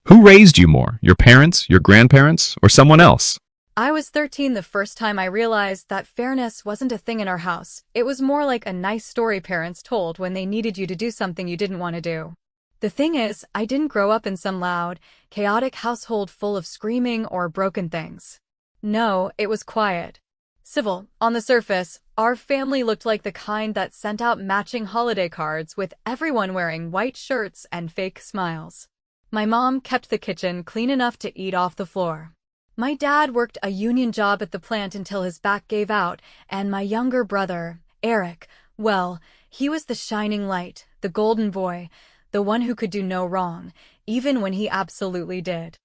Who raised you more, your parents, your grandparents, or someone else? I was 13 the first time I realized that fairness wasn't a thing in our house. It was more like a nice story parents told when they needed you to do something you didn't want to do. The thing is, I didn't grow up in some loud, chaotic household full of screaming or broken things. No, it was quiet. Civil. On the surface, our family looked like the kind that sent out matching holiday cards with everyone wearing white shirts and fake smiles. My mom kept the kitchen clean enough to eat off the floor. My dad worked a union job at the plant until his back gave out, and my younger brother, Eric, well, he was the shining light, the golden boy, the one who could do no wrong, even when he absolutely did.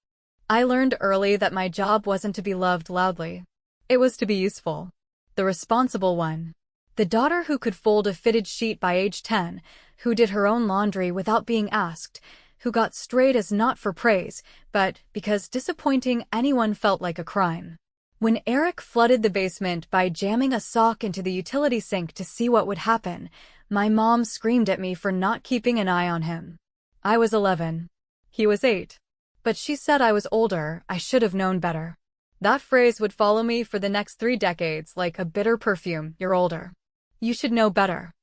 I learned early that my job wasn't to be loved loudly. It was to be useful. The responsible one. The daughter who could fold a fitted sheet by age 10, who did her own laundry without being asked, who got straight A's not for praise, but because disappointing anyone felt like a crime. When Eric flooded the basement by jamming a sock into the utility sink to see what would happen, my mom screamed at me for not keeping an eye on him. I was 11. He was 8. But she said I was older, I should have known better. That phrase would follow me for the next 3 decades like a bitter perfume. You're older. You should know better.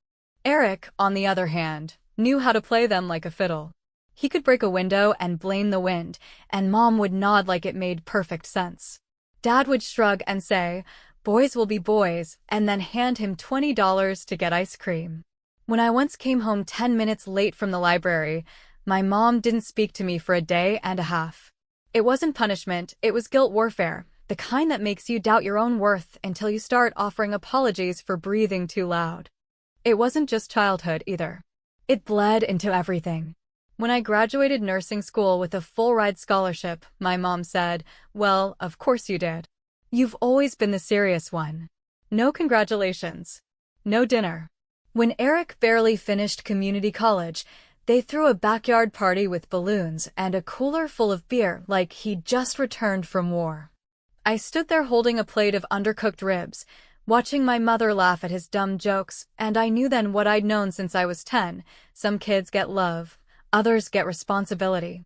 Eric, on the other hand, knew how to play them like a fiddle. He could break a window and blame the wind, and Mom would nod like it made perfect sense. Dad would shrug and say, "Boys will be boys," and then hand him $20 to get ice cream. When I once came home 10 minutes late from the library, my mom didn't speak to me for a day and a half. It wasn't punishment, it was guilt warfare, the kind that makes you doubt your own worth until you start offering apologies for breathing too loud. It wasn't just childhood either. It bled into everything. When I graduated nursing school with a full-ride scholarship, my mom said, "Well, of course you did. You've always been the serious one. No congratulations. No dinner." When Eric barely finished community college, they threw a backyard party with balloons and a cooler full of beer like he'd just returned from war. I stood there holding a plate of undercooked ribs, watching my mother laugh at his dumb jokes, and I knew then what I'd known since I was 10. Some kids get love. Others get responsibility.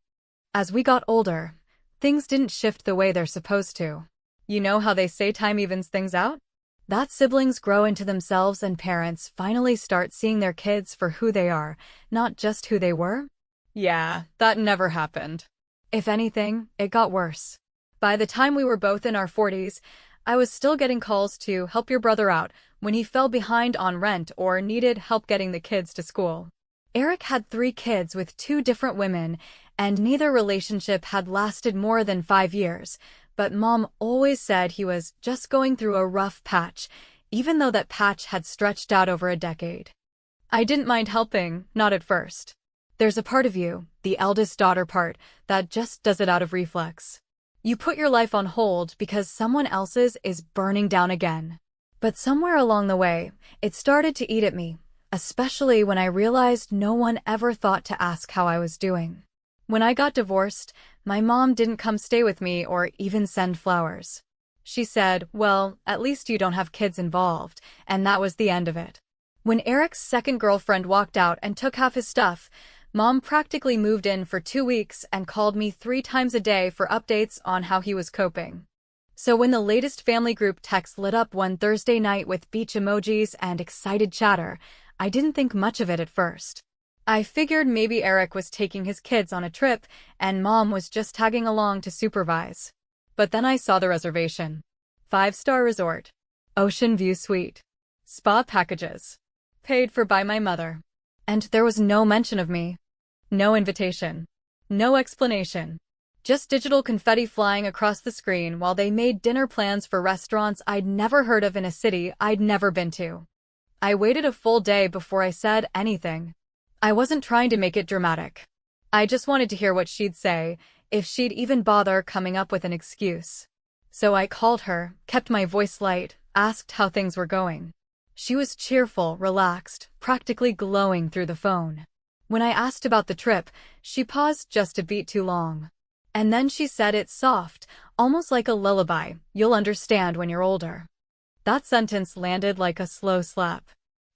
As we got older, things didn't shift the way they're supposed to. You know how they say time evens things out? That siblings grow into themselves and parents finally start seeing their kids for who they are, not just who they were? Yeah, that never happened. If anything, it got worse. By the time we were both in our 40s, I was still getting calls to help your brother out when he fell behind on rent or needed help getting the kids to school. Eric had 3 kids with 2 different women, and neither relationship had lasted more than 5 years, but Mom always said he was just going through a rough patch, even though that patch had stretched out over a decade. I didn't mind helping, not at first. There's a part of you, the eldest daughter part, that just does it out of reflex. You put your life on hold because someone else's is burning down again. But somewhere along the way, it started to eat at me, especially when I realized no one ever thought to ask how I was doing. When I got divorced, my mom didn't come stay with me or even send flowers. She said, "Well, at least you don't have kids involved," and that was the end of it. When Eric's second girlfriend walked out and took half his stuff, Mom practically moved in for 2 weeks and called me 3 times a day for updates on how he was coping. So when the latest family group text lit up one Thursday night with beach emojis and excited chatter, I didn't think much of it at first. I figured maybe Eric was taking his kids on a trip and Mom was just tagging along to supervise. But then I saw the reservation. 5-star resort. Ocean view suite. Spa packages. Paid for by my mother. And there was no mention of me. No invitation. No explanation. Just digital confetti flying across the screen while they made dinner plans for restaurants I'd never heard of in a city I'd never been to. I waited a full day before I said anything. I wasn't trying to make it dramatic. I just wanted to hear what she'd say, if she'd even bother coming up with an excuse. So I called her, kept my voice light, asked how things were going. She was cheerful, relaxed, practically glowing through the phone. When I asked about the trip, she paused just a beat too long. And then she said it soft, almost like a lullaby, "You'll understand when you're older." That sentence landed like a slow slap.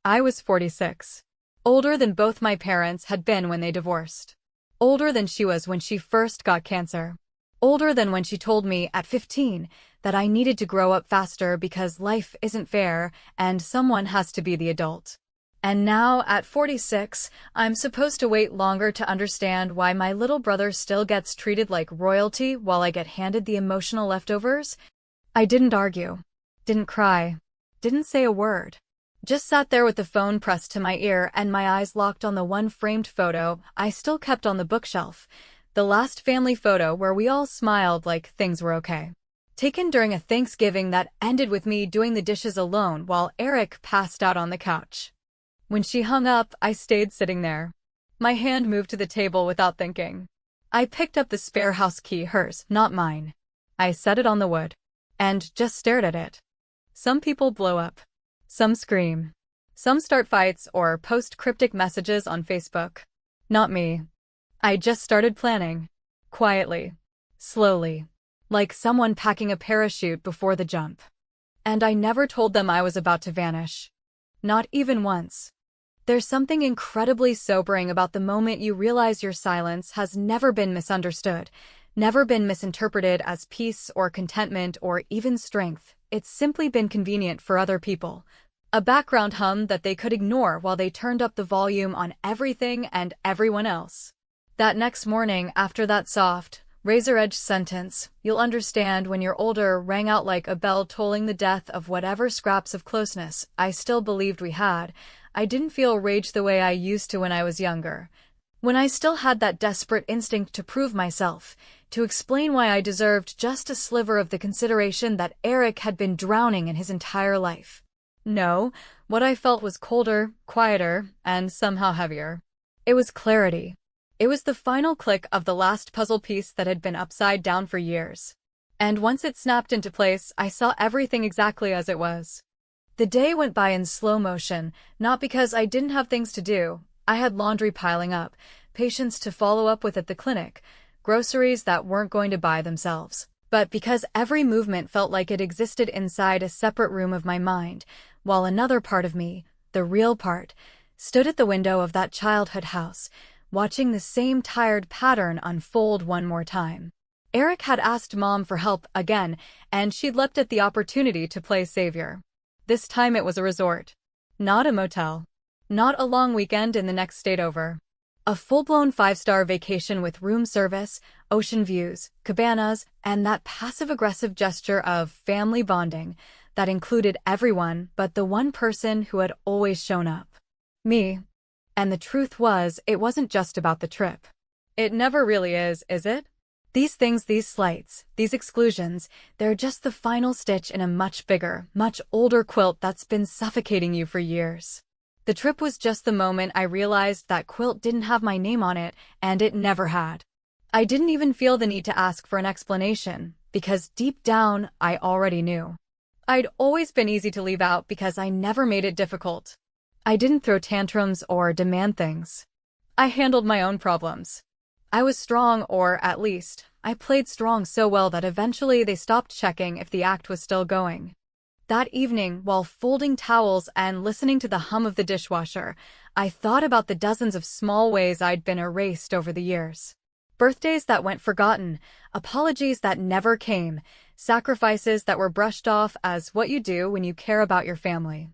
I was 46. Older than both my parents had been when they divorced. Older than she was when she first got cancer. Older than when she told me at 15 that I needed to grow up faster because life isn't fair and someone has to be the adult. And now, at 46, I'm supposed to wait longer to understand why my little brother still gets treated like royalty while I get handed the emotional leftovers? I didn't argue. Didn't cry. Didn't say a word. Just sat there with the phone pressed to my ear and my eyes locked on the one framed photo I still kept on the bookshelf. The last family photo where we all smiled like things were okay. Taken during a Thanksgiving that ended with me doing the dishes alone while Eric passed out on the couch. When she hung up, I stayed sitting there. My hand moved to the table without thinking. I picked up the spare house key, hers, not mine. I set it on the wood. And just stared at it. Some people blow up. Some scream. Some start fights or post cryptic messages on Facebook. Not me. I just started planning. Quietly. Slowly. Like someone packing a parachute before the jump. And I never told them I was about to vanish. Not even once. There's something incredibly sobering about the moment you realize your silence has never been misunderstood, never been misinterpreted as peace or contentment or even strength. It's simply been convenient for other people. A background hum that they could ignore while they turned up the volume on everything and everyone else. That next morning, after that soft, razor-edged sentence, "You'll understand when you're older," rang out like a bell tolling the death of whatever scraps of closeness I still believed we had. I didn't feel rage the way I used to when I was younger. When I still had that desperate instinct to prove myself, to explain why I deserved just a sliver of the consideration that Eric had been drowning in his entire life. No, what I felt was colder, quieter, and somehow heavier. It was clarity. It was the final click of the last puzzle piece that had been upside down for years. And once it snapped into place, I saw everything exactly as it was. The day went by in slow motion, not because I didn't have things to do. I had laundry piling up, patients to follow up with at the clinic, groceries that weren't going to buy themselves. But because every movement felt like it existed inside a separate room of my mind, while another part of me, the real part, stood at the window of that childhood house, watching the same tired pattern unfold one more time. Eric had asked Mom for help again, and she'd leapt at the opportunity to play savior. This time it was a resort. Not a motel. Not a long weekend in the next state over. A full-blown 5-star vacation with room service, ocean views, cabanas, and that passive-aggressive gesture of family bonding that included everyone but the one person who had always shown up. Me. And the truth was, it wasn't just about the trip. It never really is it? These things, these slights, these exclusions, they're just the final stitch in a much bigger, much older quilt that's been suffocating you for years. The trip was just the moment I realized that quilt didn't have my name on it, and it never had. I didn't even feel the need to ask for an explanation, because deep down, I already knew. I'd always been easy to leave out because I never made it difficult. I didn't throw tantrums or demand things. I handled my own problems. I was strong, or at least, I played strong so well that eventually they stopped checking if the act was still going. That evening, while folding towels and listening to the hum of the dishwasher, I thought about the dozens of small ways I'd been erased over the years. Birthdays that went forgotten, apologies that never came, sacrifices that were brushed off as what you do when you care about your family.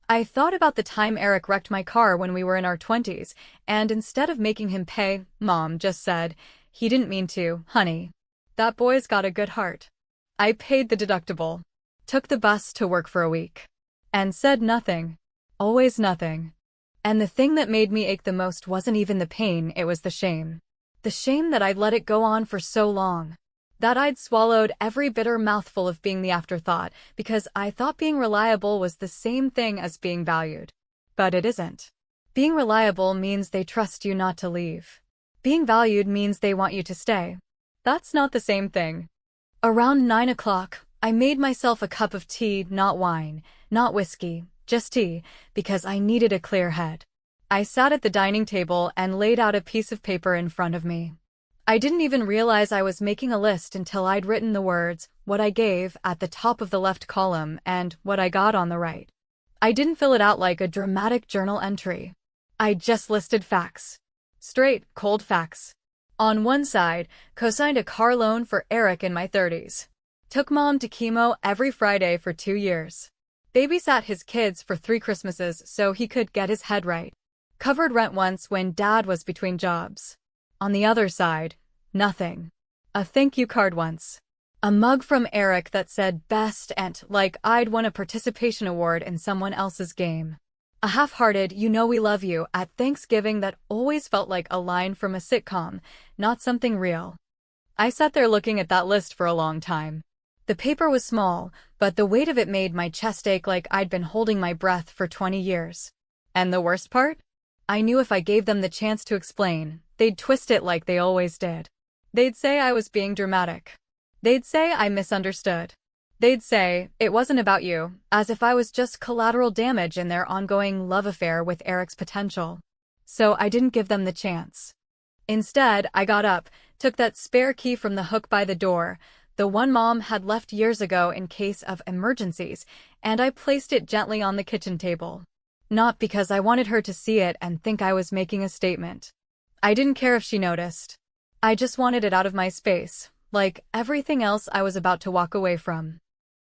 I thought about the time Eric wrecked my car when we were in our 20s, and instead of making him pay, Mom just said, "He didn't mean to, honey. That boy's got a good heart." I paid the deductible, took the bus to work for a week, and said nothing. Always nothing. And the thing that made me ache the most wasn't even the pain, it was the shame. The shame that I'd let it go on for so long. That I'd swallowed every bitter mouthful of being the afterthought because I thought being reliable was the same thing as being valued. But it isn't. Being reliable means they trust you not to leave. Being valued means they want you to stay. That's not the same thing. Around 9 o'clock, I made myself a cup of tea, not wine, not whiskey, just tea, because I needed a clear head. I sat at the dining table and laid out a piece of paper in front of me. I didn't even realize I was making a list until I'd written the words, what I gave, at the top of the left column and what I got on the right. I didn't fill it out like a dramatic journal entry. I just listed facts. Straight, cold facts. On one side, co-signed a car loan for Eric in my 30s. Took mom to chemo every Friday for 2 years. Babysat his kids for 3 Christmases so he could get his head right. Covered rent once when dad was between jobs. On the other side, nothing. A thank you card once. A mug from Eric that said best and like I'd won a participation award in someone else's game. A half-hearted "you know we love you" at Thanksgiving that always felt like a line from a sitcom, not something real. I sat there looking at that list for a long time. The paper was small, but the weight of it made my chest ache like I'd been holding my breath for 20 years. And the worst part? I knew if I gave them the chance to explain, they'd twist it like they always did. They'd say I was being dramatic. They'd say I misunderstood. They'd say, it wasn't about you, as if I was just collateral damage in their ongoing love affair with Eric's potential. So I didn't give them the chance. Instead, I got up, took that spare key from the hook by the door, the one mom had left years ago in case of emergencies, and I placed it gently on the kitchen table. Not because I wanted her to see it and think I was making a statement. I didn't care if she noticed. I just wanted it out of my space, like everything else I was about to walk away from.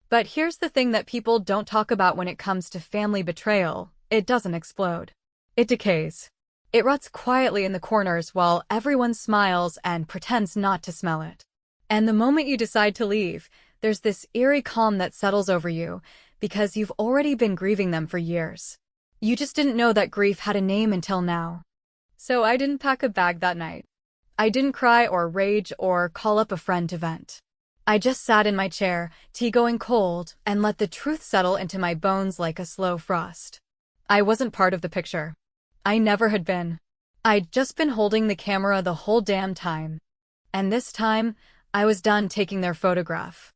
But here's the thing that people don't talk about when it comes to family betrayal: it doesn't explode. It decays. It rots quietly in the corners while everyone smiles and pretends not to smell it. And the moment you decide to leave, there's this eerie calm that settles over you, because you've already been grieving them for years. You just didn't know that grief had a name until now. So I didn't pack a bag that night. I didn't cry or rage or call up a friend to vent. I just sat in my chair, tea going cold, and let the truth settle into my bones like a slow frost. I wasn't part of the picture. I never had been. I'd just been holding the camera the whole damn time. And this time, I was done taking their photograph.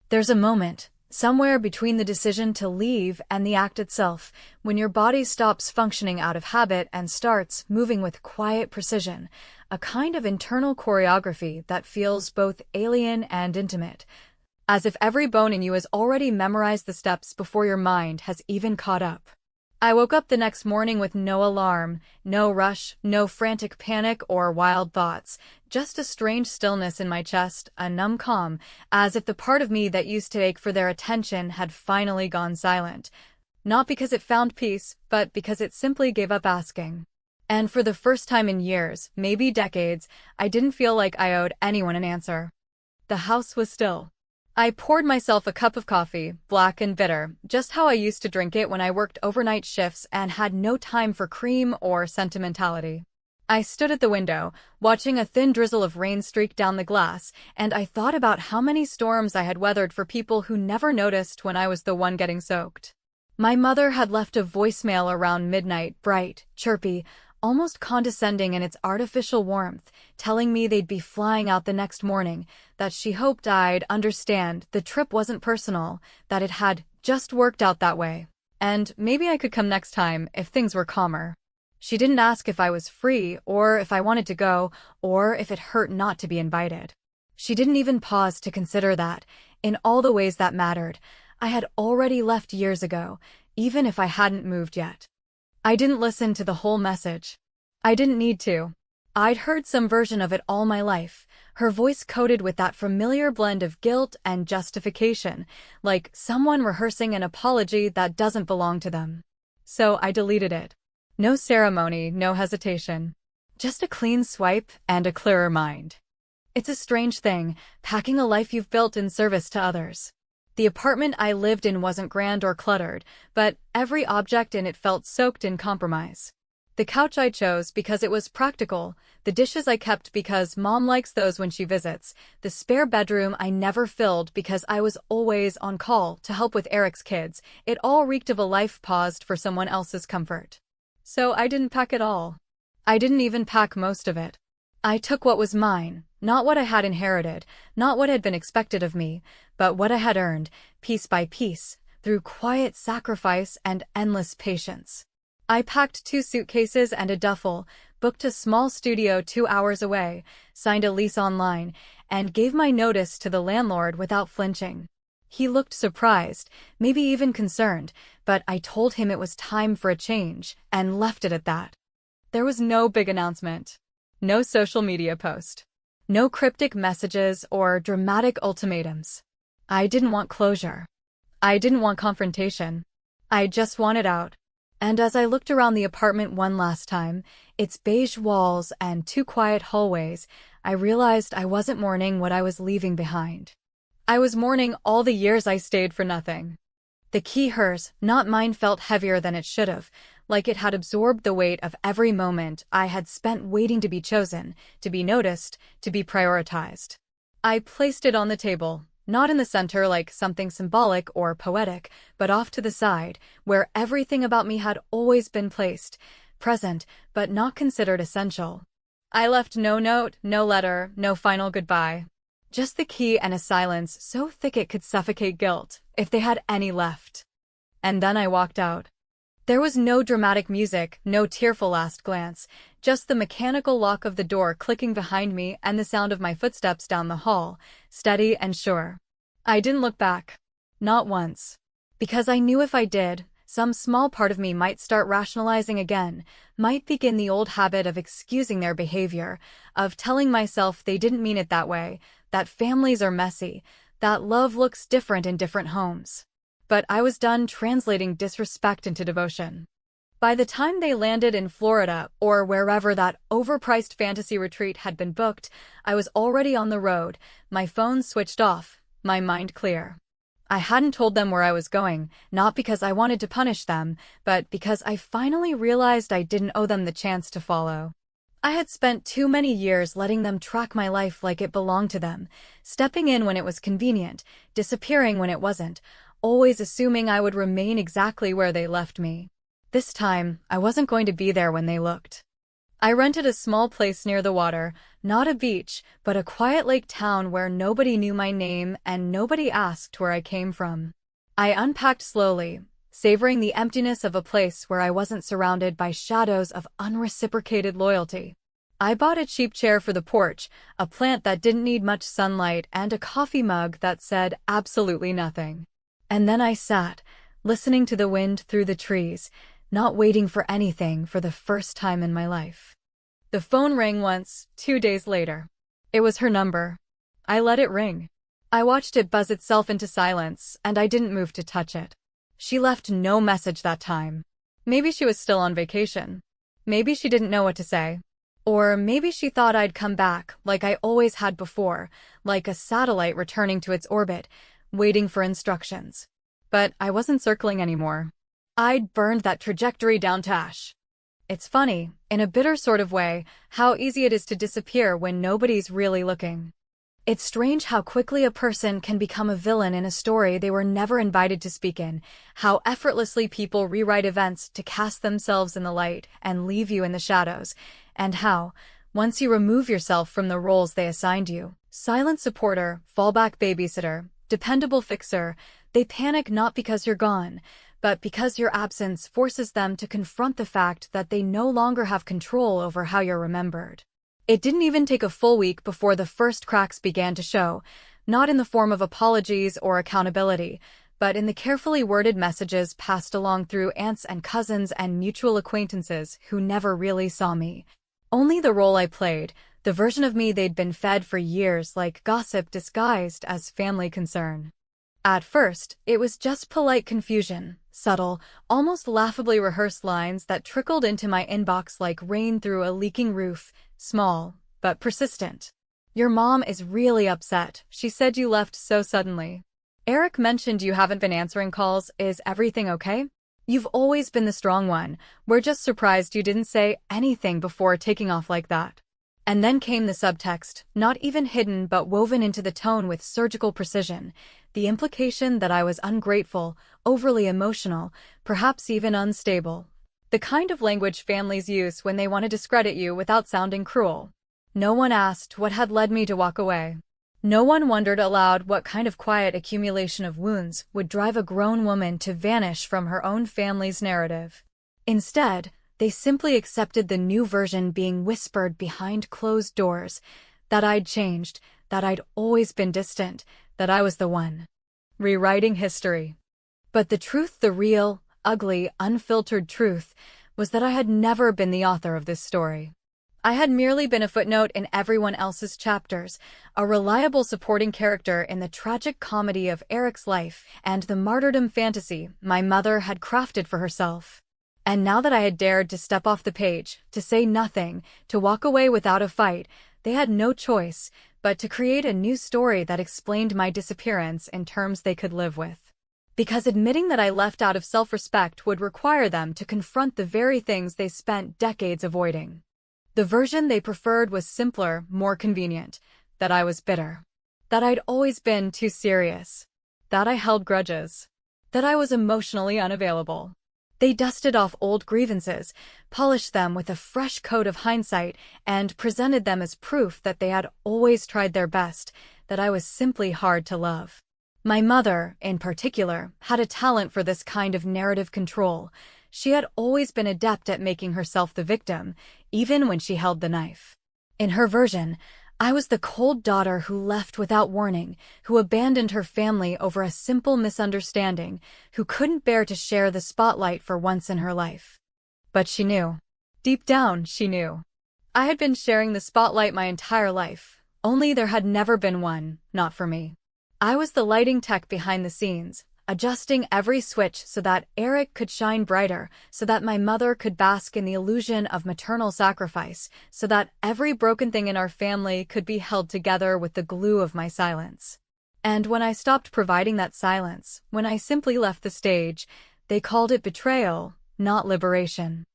There's a moment, somewhere between the decision to leave and the act itself, when your body stops functioning out of habit and starts moving with quiet precision, a kind of internal choreography that feels both alien and intimate, as if every bone in you has already memorized the steps before your mind has even caught up. I woke up the next morning with no alarm, no rush, no frantic panic or wild thoughts, just a strange stillness in my chest, a numb calm, as if the part of me that used to ache for their attention had finally gone silent. Not because it found peace, but because it simply gave up asking. And for the first time in years, maybe decades, I didn't feel like I owed anyone an answer. The house was still. I poured myself a cup of coffee, black and bitter, just how I used to drink it when I worked overnight shifts and had no time for cream or sentimentality. I stood at the window, watching a thin drizzle of rain streak down the glass, and I thought about how many storms I had weathered for people who never noticed when I was the one getting soaked. My mother had left a voicemail around midnight, bright, chirpy, almost condescending in its artificial warmth, telling me they'd be flying out the next morning, that she hoped I'd understand the trip wasn't personal, that it had just worked out that way, and maybe I could come next time if things were calmer. She didn't ask if I was free, or if I wanted to go, or if it hurt not to be invited. She didn't even pause to consider that, in all the ways that mattered, I had already left years ago, even if I hadn't moved yet. I didn't listen to the whole message. I didn't need to. I'd heard some version of it all my life, her voice coated with that familiar blend of guilt and justification, like someone rehearsing an apology that doesn't belong to them. So I deleted it. No ceremony, no hesitation. Just a clean swipe and a clearer mind. It's a strange thing, packing a life you've built in service to others. The apartment I lived in wasn't grand or cluttered, but every object in it felt soaked in compromise. The couch I chose because it was practical, the dishes I kept because Mom likes those when she visits, the spare bedroom I never filled because I was always on call to help with Eric's kids, it all reeked of a life paused for someone else's comfort. So I didn't pack it all. I didn't even pack most of it. I took what was mine, not what I had inherited, not what had been expected of me, but what I had earned, piece by piece, through quiet sacrifice and endless patience. I packed 2 suitcases and a duffel, booked a small studio 2 hours away, signed a lease online, and gave my notice to the landlord without flinching. He looked surprised, maybe even concerned, but I told him it was time for a change, and left it at that. There was no big announcement. No social media post. No cryptic messages or dramatic ultimatums. I didn't want closure. I didn't want confrontation. I just wanted out. And as I looked around the apartment one last time, its beige walls and two quiet hallways, I realized I wasn't mourning what I was leaving behind. I was mourning all the years I stayed for nothing. The key, hers, not mine, felt heavier than it should have, like it had absorbed the weight of every moment I had spent waiting to be chosen, to be noticed, to be prioritized. I placed it on the table, not in the center like something symbolic or poetic, but off to the side, where everything about me had always been placed, present, but not considered essential. I left no note, no letter, no final goodbye. Just the key and a silence so thick it could suffocate guilt, if they had any left. And then I walked out. There was no dramatic music, no tearful last glance, just the mechanical lock of the door clicking behind me and the sound of my footsteps down the hall, steady and sure. I didn't look back. Not once. Because I knew if I did, some small part of me might start rationalizing again, might begin the old habit of excusing their behavior, of telling myself they didn't mean it that way, that families are messy, that love looks different in different homes. But I was done translating disrespect into devotion. By the time they landed in Florida, or wherever that overpriced fantasy retreat had been booked, I was already on the road, my phone switched off, my mind clear. I hadn't told them where I was going, not because I wanted to punish them, but because I finally realized I didn't owe them the chance to follow. I had spent too many years letting them track my life like it belonged to them, stepping in when it was convenient, disappearing when it wasn't, always assuming I would remain exactly where they left me. This time, I wasn't going to be there when they looked. I rented a small place near the water, not a beach, but a quiet lake town where nobody knew my name and nobody asked where I came from. I unpacked slowly, savoring the emptiness of a place where I wasn't surrounded by shadows of unreciprocated loyalty. I bought a cheap chair for the porch, a plant that didn't need much sunlight, and a coffee mug that said absolutely nothing. And then I sat, listening to the wind through the trees, not waiting for anything for the first time in my life. The phone rang once, 2 days later. It was her number. I let it ring. I watched it buzz itself into silence, and I didn't move to touch it. She left no message that time. Maybe she was still on vacation. Maybe she didn't know what to say. Or maybe she thought I'd come back, like I always had before, like a satellite returning to its orbit, waiting for instructions. But I wasn't circling anymore. I'd burned that trajectory down to ash. It's funny, in a bitter sort of way, how easy it is to disappear when nobody's really looking. It's strange how quickly a person can become a villain in a story they were never invited to speak in, how effortlessly people rewrite events to cast themselves in the light and leave you in the shadows, and how, once you remove yourself from the roles they assigned you, silent supporter, fallback babysitter, dependable fixer, they panic not because you're gone, but because your absence forces them to confront the fact that they no longer have control over how you're remembered. It didn't even take a full week before the first cracks began to show, not in the form of apologies or accountability, but in the carefully worded messages passed along through aunts and cousins and mutual acquaintances who never really saw me. Only the role I played, the version of me they'd been fed for years like gossip disguised as family concern. At first, it was just polite confusion, subtle, almost laughably rehearsed lines that trickled into my inbox like rain through a leaking roof, small, but persistent. Your mom is really upset. She said you left so suddenly. Eric mentioned you haven't been answering calls. Is everything okay? You've always been the strong one. We're just surprised you didn't say anything before taking off like that. And then came the subtext, not even hidden but woven into the tone with surgical precision, the implication that I was ungrateful, overly emotional, perhaps even unstable. The kind of language families use when they want to discredit you without sounding cruel. No one asked what had led me to walk away. No one wondered aloud what kind of quiet accumulation of wounds would drive a grown woman to vanish from her own family's narrative. Instead, they simply accepted the new version being whispered behind closed doors, that I'd changed, that I'd always been distant, that I was the one rewriting history. But the truth, the real, ugly, unfiltered truth, was that I had never been the author of this story. I had merely been a footnote in everyone else's chapters, a reliable supporting character in the tragic comedy of Eric's life and the martyrdom fantasy my mother had crafted for herself. And now that I had dared to step off the page, to say nothing, to walk away without a fight, they had no choice but to create a new story that explained my disappearance in terms they could live with. Because admitting that I left out of self-respect would require them to confront the very things they spent decades avoiding. The version they preferred was simpler, more convenient, that I was bitter, that I'd always been too serious, that I held grudges, that I was emotionally unavailable. They dusted off old grievances, polished them with a fresh coat of hindsight, and presented them as proof that they had always tried their best, that I was simply hard to love. My mother, in particular, had a talent for this kind of narrative control. She had always been adept at making herself the victim, even when she held the knife. In her version, I was the cold daughter who left without warning, who abandoned her family over a simple misunderstanding, who couldn't bear to share the spotlight for once in her life. But she knew. Deep down, she knew. I had been sharing the spotlight my entire life, only there had never been one, not for me. I was the lighting tech behind the scenes, adjusting every switch so that Eric could shine brighter, so that my mother could bask in the illusion of maternal sacrifice, so that every broken thing in our family could be held together with the glue of my silence. And when I stopped providing that silence, when I simply left the stage, they called it betrayal, not liberation.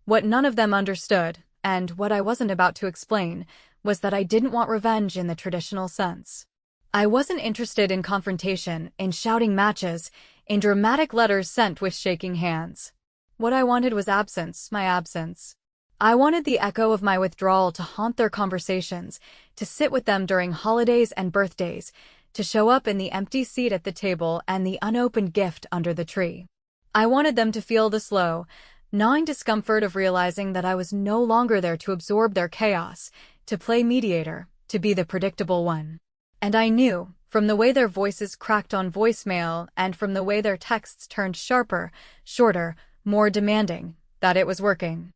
What none of them understood, and what I wasn't about to explain, was that I didn't want revenge in the traditional sense. I wasn't interested in confrontation, in shouting matches, in dramatic letters sent with shaking hands. What I wanted was absence, my absence. I wanted the echo of my withdrawal to haunt their conversations, to sit with them during holidays and birthdays, to show up in the empty seat at the table and the unopened gift under the tree. I wanted them to feel the slow, gnawing discomfort of realizing that I was no longer there to absorb their chaos, to play mediator, to be the predictable one. And I knew, from the way their voices cracked on voicemail and from the way their texts turned sharper, shorter, more demanding, that it was working.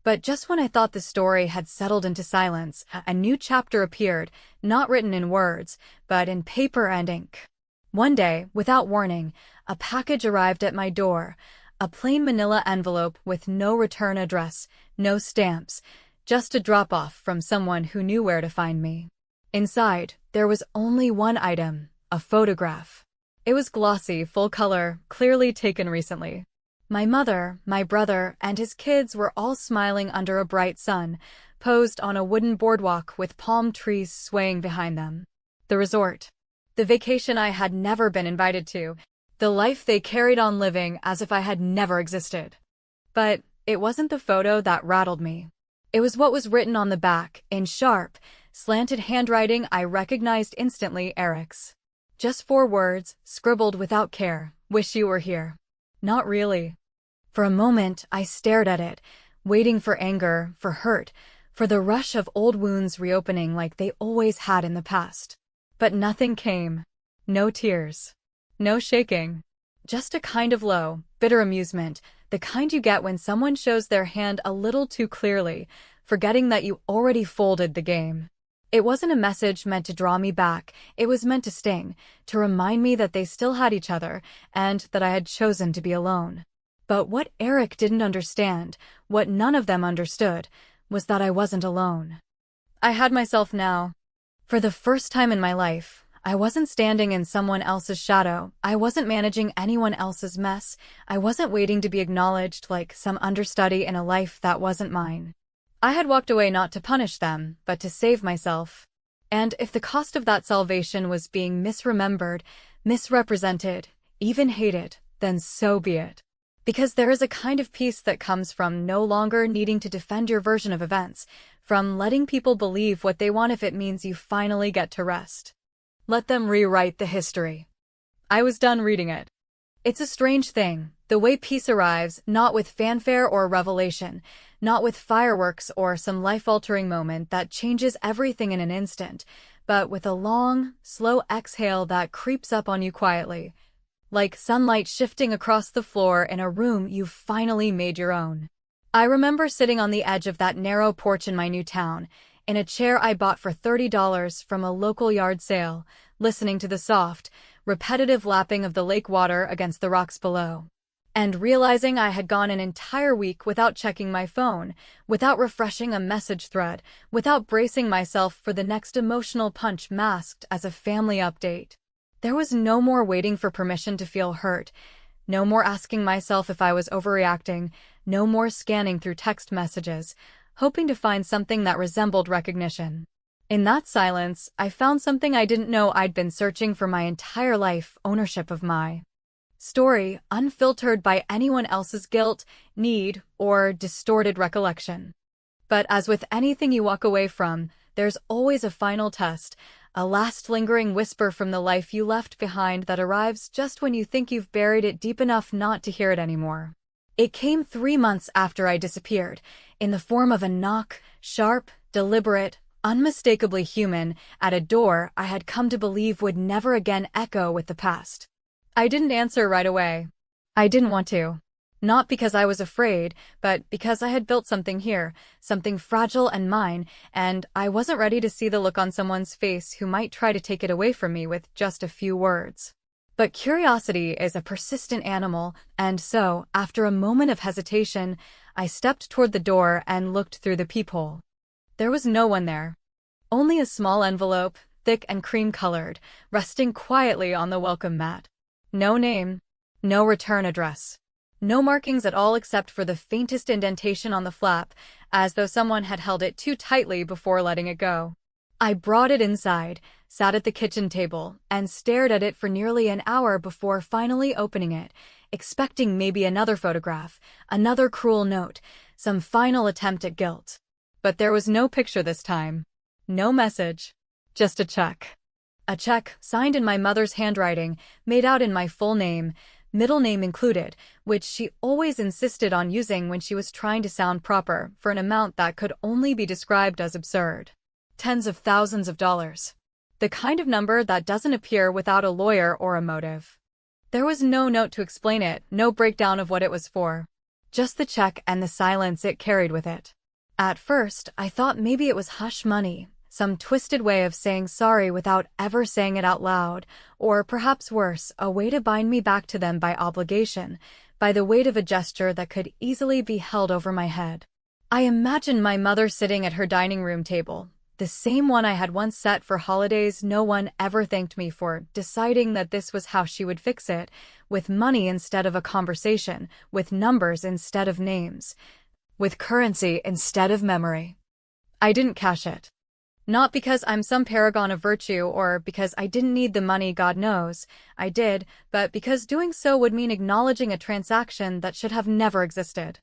But just when I thought the story had settled into silence, a new chapter appeared, not written in words, but in paper and ink. One day, without warning, a package arrived at my door, a plain manila envelope with no return address, no stamps, just a drop-off from someone who knew where to find me. Inside, there was only one item, a photograph. It was glossy, full color, clearly taken recently. My mother, my brother, and his kids were all smiling under a bright sun, posed on a wooden boardwalk with palm trees swaying behind them. The resort. The vacation I had never been invited to. The life they carried on living as if I had never existed. But it wasn't the photo that rattled me. It was what was written on the back, in sharp, slanted handwriting I recognized instantly Eric's. Just 4 words, scribbled without care, wish you were here. Not really. For a moment, I stared at it, waiting for anger, for hurt, for the rush of old wounds reopening like they always had in the past. But nothing came. No tears. No shaking. Just a kind of low, bitter amusement, the kind you get when someone shows their hand a little too clearly, forgetting that you already folded the game. It wasn't a message meant to draw me back, it was meant to sting, to remind me that they still had each other, and that I had chosen to be alone. But what Eric didn't understand, what none of them understood, was that I wasn't alone. I had myself now. For the first time in my life, I wasn't standing in someone else's shadow, I wasn't managing anyone else's mess, I wasn't waiting to be acknowledged like some understudy in a life that wasn't mine. I had walked away not to punish them, but to save myself. And if the cost of that salvation was being misremembered, misrepresented, even hated, then so be it. Because there is a kind of peace that comes from no longer needing to defend your version of events, from letting people believe what they want if it means you finally get to rest. Let them rewrite the history. I was done reading it. It's a strange thing, the way peace arrives, not with fanfare or revelation, not with fireworks or some life-altering moment that changes everything in an instant, but with a long, slow exhale that creeps up on you quietly, like sunlight shifting across the floor in a room you've finally made your own. I remember sitting on the edge of that narrow porch in my new town, in a chair I bought for $30 from a local yard sale, listening to the soft, repetitive lapping of the lake water against the rocks below. And realizing I had gone an entire week without checking my phone, without refreshing a message thread, without bracing myself for the next emotional punch masked as a family update. There was no more waiting for permission to feel hurt, no more asking myself if I was overreacting, no more scanning through text messages, hoping to find something that resembled recognition. In that silence, I found something I didn't know I'd been searching for my entire life: ownership of my story, unfiltered by anyone else's guilt, need, or distorted recollection. But as with anything you walk away from, there's always a final test, a last lingering whisper from the life you left behind that arrives just when you think you've buried it deep enough not to hear it anymore. It came 3 months after I disappeared, in the form of a knock, sharp, deliberate, unmistakably human, at a door I had come to believe would never again echo with the past. I didn't answer right away. I didn't want to. Not because I was afraid, but because I had built something here, something fragile and mine, and I wasn't ready to see the look on someone's face who might try to take it away from me with just a few words. But curiosity is a persistent animal, and so, after a moment of hesitation, I stepped toward the door and looked through the peephole. There was no one there. Only a small envelope, thick and cream-colored, resting quietly on the welcome mat. No name, no return address. No markings at all except for the faintest indentation on the flap, as though someone had held it too tightly before letting it go. I brought it inside, sat at the kitchen table, and stared at it for nearly an hour before finally opening it, expecting maybe another photograph, another cruel note, some final attempt at guilt. But there was no picture this time. No message. Just a check. A check, signed in my mother's handwriting, made out in my full name, middle name included, which she always insisted on using when she was trying to sound proper, for an amount that could only be described as absurd. Tens of thousands of dollars. The kind of number that doesn't appear without a lawyer or a motive. There was no note to explain it, no breakdown of what it was for. Just the check and the silence it carried with it. At first, I thought maybe it was hush money, some twisted way of saying sorry without ever saying it out loud, or perhaps worse, a way to bind me back to them by obligation, by the weight of a gesture that could easily be held over my head. I imagined my mother sitting at her dining room table, the same one I had once set for holidays no one ever thanked me for, deciding that this was how she would fix it, with money instead of a conversation, with numbers instead of names, with currency instead of memory. I didn't cash it. Not because I'm some paragon of virtue or because I didn't need the money, God knows, I did, but because doing so would mean acknowledging a transaction that should have never existed.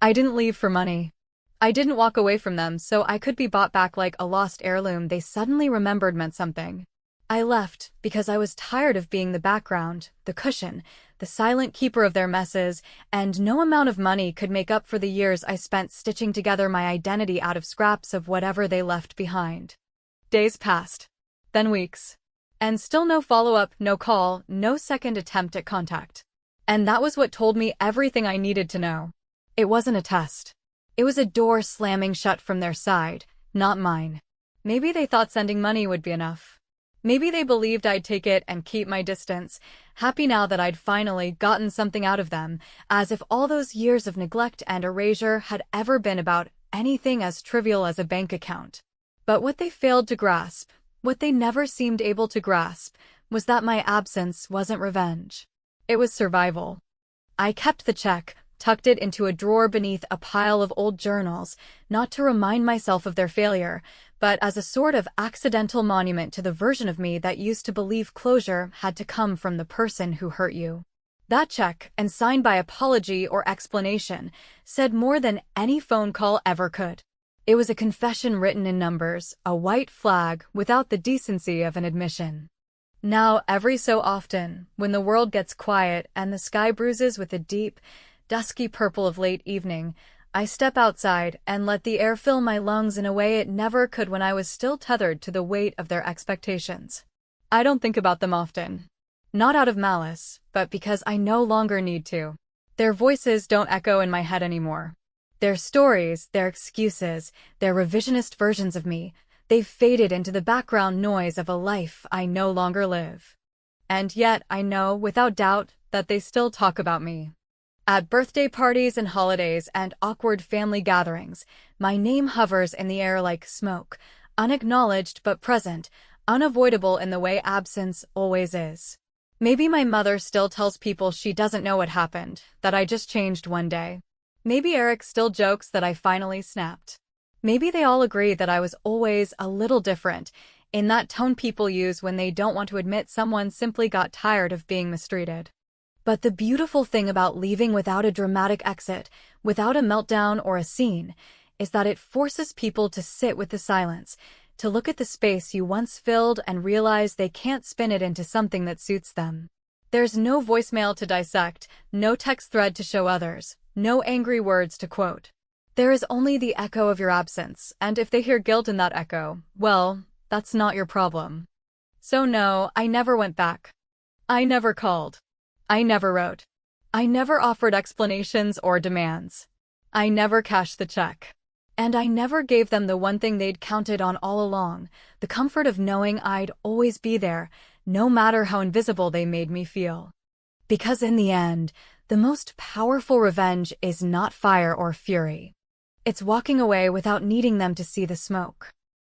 I didn't leave for money. I didn't walk away from them so I could be bought back like a lost heirloom they suddenly remembered meant something. I left because I was tired of being the background, the cushion, the silent keeper of their messes, and no amount of money could make up for the years I spent stitching together my identity out of scraps of whatever they left behind. Days passed. Then weeks. And still no follow-up, no call, no second attempt at contact. And that was what told me everything I needed to know. It wasn't a test. It was a door slamming shut from their side, not mine. Maybe they thought sending money would be enough. Maybe they believed I'd take it and keep my distance, happy now that I'd finally gotten something out of them, as if all those years of neglect and erasure had ever been about anything as trivial as a bank account. But what they failed to grasp, what they never seemed able to grasp, was that my absence wasn't revenge. It was survival. I kept the check, tucked it into a drawer beneath a pile of old journals, not to remind myself of their failure, but as a sort of accidental monument to the version of me that used to believe closure had to come from the person who hurt you. That check, and signed by apology or explanation, said more than any phone call ever could. It was a confession written in numbers, a white flag without the decency of an admission. Now, every so often, when the world gets quiet and the sky bruises with a deep, dusky purple of late evening, I step outside and let the air fill my lungs in a way it never could when I was still tethered to the weight of their expectations. I don't think about them often. Not out of malice, but because I no longer need to. Their voices don't echo in my head anymore. Their stories, their excuses, their revisionist versions of me, they've faded into the background noise of a life I no longer live. And yet I know, without doubt, that they still talk about me. At birthday parties and holidays and awkward family gatherings, my name hovers in the air like smoke, unacknowledged but present, unavoidable in the way absence always is. Maybe my mother still tells people she doesn't know what happened, that I just changed one day. Maybe Eric still jokes that I finally snapped. Maybe they all agree that I was always a little different, in that tone people use when they don't want to admit someone simply got tired of being mistreated. But the beautiful thing about leaving without a dramatic exit, without a meltdown or a scene, is that it forces people to sit with the silence, to look at the space you once filled and realize they can't spin it into something that suits them. There's no voicemail to dissect, no text thread to show others, no angry words to quote. There is only the echo of your absence, and if they hear guilt in that echo, well, that's not your problem. So no, I never went back. I never called. I never wrote. I never offered explanations or demands. I never cashed the check. And I never gave them the one thing they'd counted on all along, the comfort of knowing I'd always be there, no matter how invisible they made me feel. Because in the end, the most powerful revenge is not fire or fury. It's walking away without needing them to see the smoke.